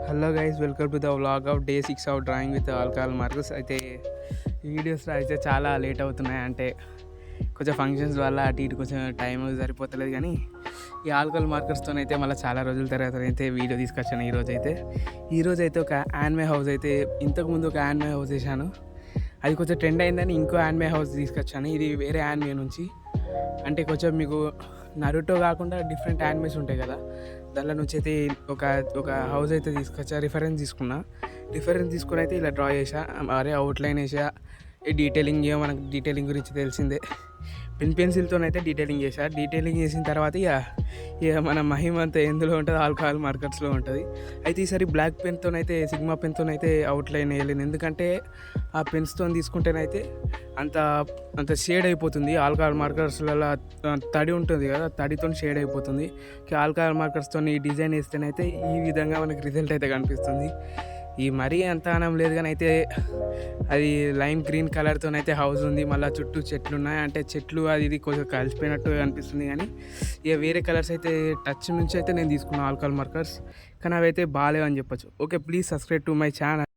Hello guys, welcome to the vlog of day 6 of drawing with alcohol markers. అయితే ఈ వీడియోస్లో అయితే చాలా లేట్ అవుతున్నాయి. అంటే కొంచెం ఫంక్షన్స్ వల్ల అటు ఇటు కొంచెం టైం సరిపోతలేదు. కానీ ఈ ఆల్కహాల్ మార్కర్స్తో అయితే మళ్ళీ చాలా రోజుల తర్వాత అయితే వీడియో తీసుకొచ్చాను. ఈరోజు అయితే ఒక యాన్మే హౌస్ అయితే, ఇంతకుముందు ఒక యాన్మే హౌస్ చేశాను. అది కొంచెం ట్రెండ్ అయిందని ఇంకో యాన్మే హౌస్ తీసుకొచ్చాను. ఇది వేరే యాన్మే నుంచి, అంటే కొంచెం మీకు నరుటో కాకుండా డిఫరెంట్ యానిమేస్ ఉంటాయి కదా, దానిలో నుంచి అయితే ఒక హౌస్ అయితే తీసుకొచ్చా. రిఫరెన్స్ తీసుకుని అయితే ఇలా డ్రా చేసా. మరే అవుట్లైన్ వేసా. ఈ డీటెయిలింగ్ మనకు డీటెయిలింగ్ గురించి తెలిసిందే. పెన్సిల్తో అయితే డీటెయిలింగ్ చేసిన తర్వాత ఇక మన మహిమ అంతా ఎందులో ఉంటుంది, ఆల్కహాల్ మార్కర్స్లో ఉంటుంది. అయితే ఈసారి బ్లాక్ పెన్తో అయితే, సిగ్మా పెన్తో అయితే అవుట్లైన్ వేయలేను. ఎందుకంటే ఆ పెన్స్తో తీసుకుంటేనైతే అంత షేడ్ అయిపోతుంది. ఆల్కహాల్ మార్కర్స్లలో తడి ఉంటుంది కదా, తడితో షేడ్ అయిపోతుంది. ఆల్కహాల్ మార్కర్స్తో ఈ డిజైన్ వేస్తేనైతే ఈ విధంగా మనకి రిజల్ట్ అయితే కనిపిస్తుంది. ఈ మరీ అంత ఆనం లేదు, కానీ అయితే అది లైమ్ గ్రీన్ కలర్తోనైతే హౌస్ ఉంది. మళ్ళీ చుట్టూ చెట్లు ఉన్నాయి. అంటే చెట్లు అది ఇది కొంచెం కలిసిపోయినట్టు అనిపిస్తుంది. కానీ ఇక వేరే కలర్స్ అయితే టచ్ నుంచి అయితే నేను తీసుకున్నాను ఆల్కహాల్ మార్కర్స్, కానీ అవి అయితే బాగాలేవు అని చెప్పొచ్చు. Okay, please subscribe to my channel.